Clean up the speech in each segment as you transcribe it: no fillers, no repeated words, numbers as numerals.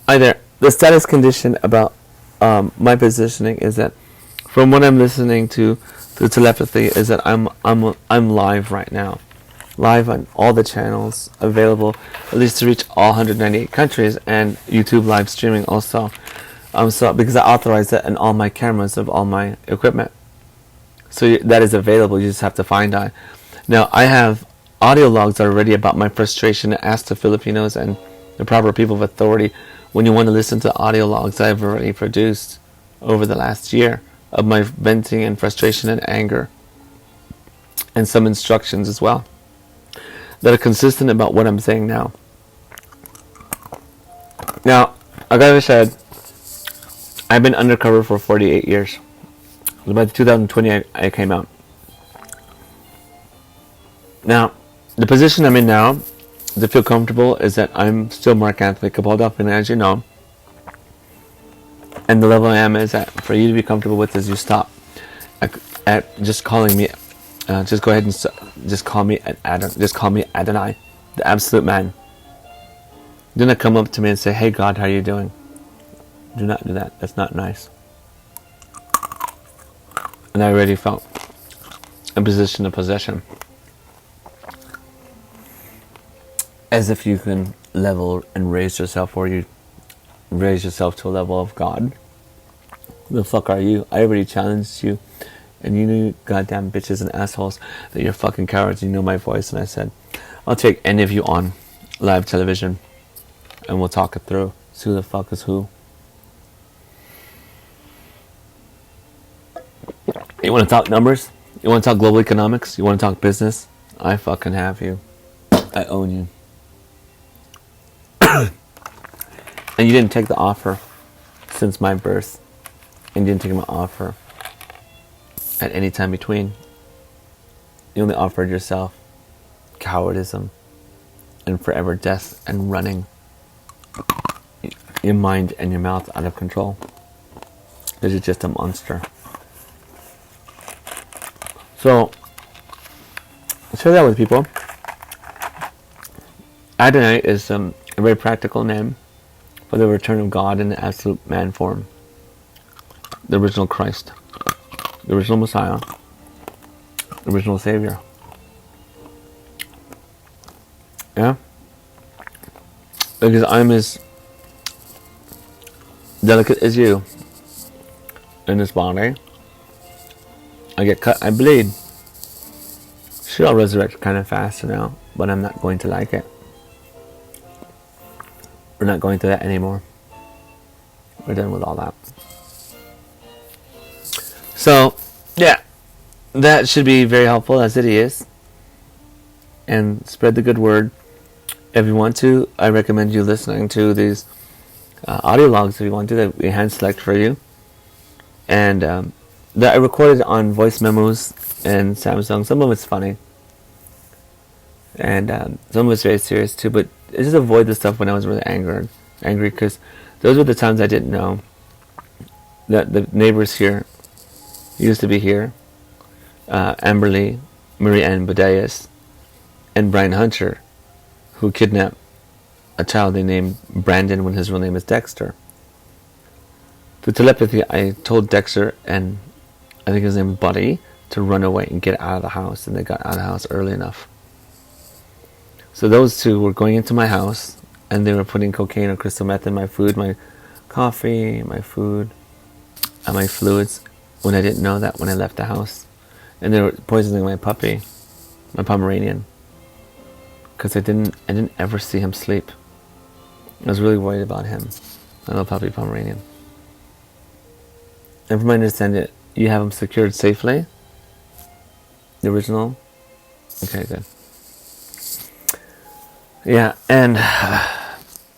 Hi there. The status condition about my positioning is that, from what I'm listening to the telepathy, is that I'm live right now, live on all the channels available, at least to reach all 198 countries, and YouTube live streaming also. So because I authorized that in all my cameras of all my equipment, so that is available. You just have to find out. Now I have audio logs already about my frustration to ask the Filipinos and the proper people of authority. When you want to listen to audio logs I've already produced over the last year of my venting and frustration and anger, and some instructions as well that are consistent about what I'm saying now. Now, like I said, I've been undercover for 48 years. By 2020 I came out. Now, the position I'm in now, to feel comfortable, is that I'm still Mark.Anthony.Cappal.Delfino, as you know. And the level I am is that for you to be comfortable with is you stop at just calling me, just go ahead and just call me Adonai, the absolute man. Do not come up to me and say, "Hey God, how are you doing?" Do not do that. That's not nice. And I already felt a position of possession. As if you can level and raise yourself, or you raise yourself to a level of God. Who the fuck are you? I already challenged you, and you knew, goddamn bitches and assholes, that you're fucking cowards. You know my voice, and I said, I'll take any of you on live television, and we'll talk it through. See who the fuck is who. You want to talk numbers? You want to talk global economics? You want to talk business? I fucking have you. I own you. And you didn't take the offer since my birth. And you didn't take my offer at any time between. You only offered yourself cowardism and forever death and running your mind and your mouth out of control. Because you're just a monster. So, share that with people. Adonai is a very practical name for the return of God in the absolute man form. The original Christ. The original Messiah. The original Savior. Yeah? Because I'm as delicate as you in this body. I get cut, I bleed. Sure, I'll resurrect kind of faster now, but I'm not going to like it. We're not going through that anymore. We're done with all that. So, yeah, that should be very helpful, as it is. And spread the good word. If you want to, I recommend you listening to these audio logs if you want to, that we hand select for you. And that I recorded on voice memos and Samsung. Some of it's funny. And some of it's very serious too, but I just avoid the stuff when I was really angry, because those were the times I didn't know that the neighbors here used to be here, Amberly, Marie Ann Budayas, and Brian Hunter, who kidnapped a child they named Brandon when his real name is Dexter. Through telepathy, I told Dexter and I think his name was Buddy to run away and get out of the house, and they got out of the house early enough. So those two were going into my house, and they were putting cocaine or crystal meth in my food, my coffee, my food, and my fluids, when I didn't know that when I left the house. And they were poisoning my puppy, my Pomeranian, because I didn't ever see him sleep. I was really worried about him, my little puppy Pomeranian. And from my understanding, you have him secured safely? The original? Okay, good. Yeah, and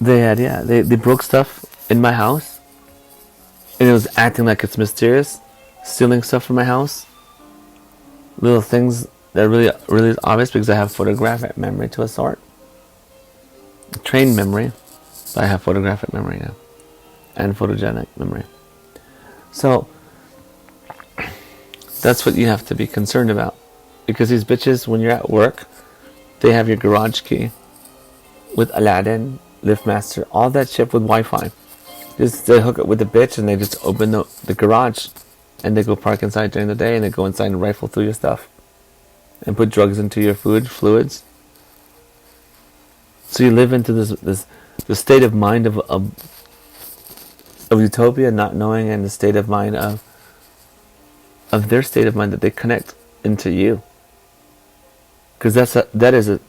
they broke stuff in my house, and it was acting like it's mysterious, stealing stuff from my house. Little things that are really, really obvious, because I have photographic memory to a sort. Trained memory, but I have photographic memory now, and photogenic memory. So that's what you have to be concerned about, because these bitches, when you're at work, they have your garage key with Aladdin LiftMaster, all that shit with Wi-Fi. Just they hook up with the bitch and they just open the garage and they go park inside during the day and they go inside and rifle through your stuff and put drugs into your fluids. So you live into this state of mind of utopia, not knowing, and the state of mind of their state of mind that they connect into you. Because that is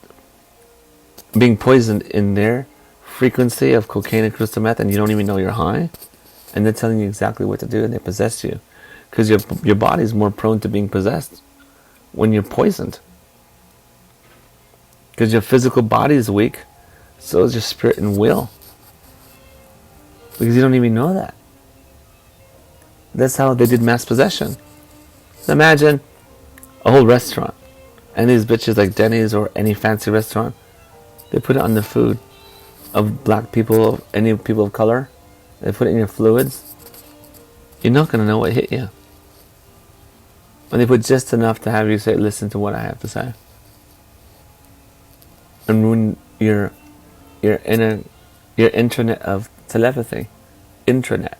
being poisoned in their frequency of cocaine and crystal meth, and you don't even know you're high, and they're telling you exactly what to do, and they possess you. Because your body is more prone to being possessed when you're poisoned. Because your physical body is weak, so is your spirit and will. Because you don't even know that. That's how they did mass possession. So imagine a whole restaurant, and these bitches like Denny's or any fancy restaurant, they put it on the food of black people, of any people of color. They put it in your fluids. You're not going to know what hit you. And they put just enough to have you say, listen to what I have to say. And ruin your intranet of telepathy. Intranet.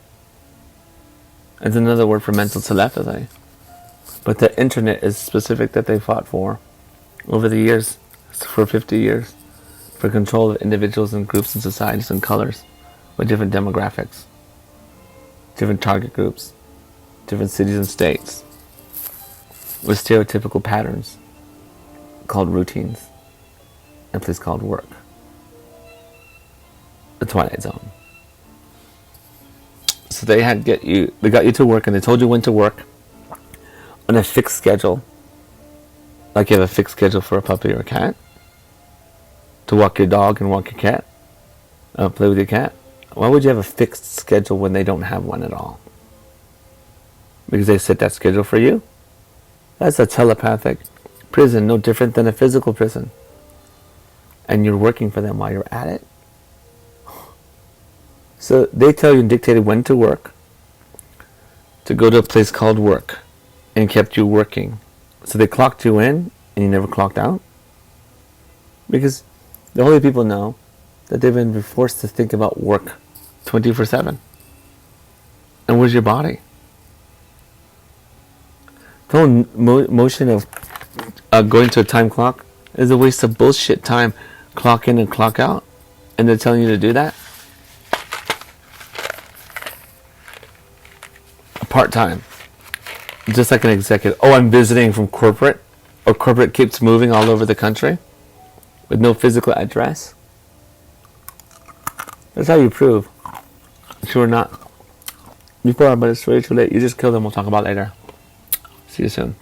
It's another word for mental telepathy. But the internet is specific that they fought for over the years, for 50 years, for control of individuals and groups and societies and colors with different demographics, different target groups, different cities and states, with stereotypical patterns called routines, a place called work, the Twilight Zone. So they got you to work, and they told you when to work on a fixed schedule, like you have a fixed schedule for a puppy or a cat, to walk your dog and walk your cat, play with your cat. Why would you have a fixed schedule when they don't have one at all? Because they set that schedule for you? That's a telepathic prison, no different than a physical prison. And you're working for them while you're at it. So they tell you and dictated when to work, to go to a place called work, and kept you working. So they clocked you in and you never clocked out. Because the holy people know that they've been forced to think about work 24/7. And where's your body? The whole motion of going to a time clock is a waste of bullshit time. Clock in and clock out. And they're telling you to do that? Part-time. Just like an executive. Oh, I'm visiting from corporate. Or corporate keeps moving all over the country with no physical address. That's how you prove that you're not before, but it's way too late. You just kill them. We'll talk about it later. See you soon.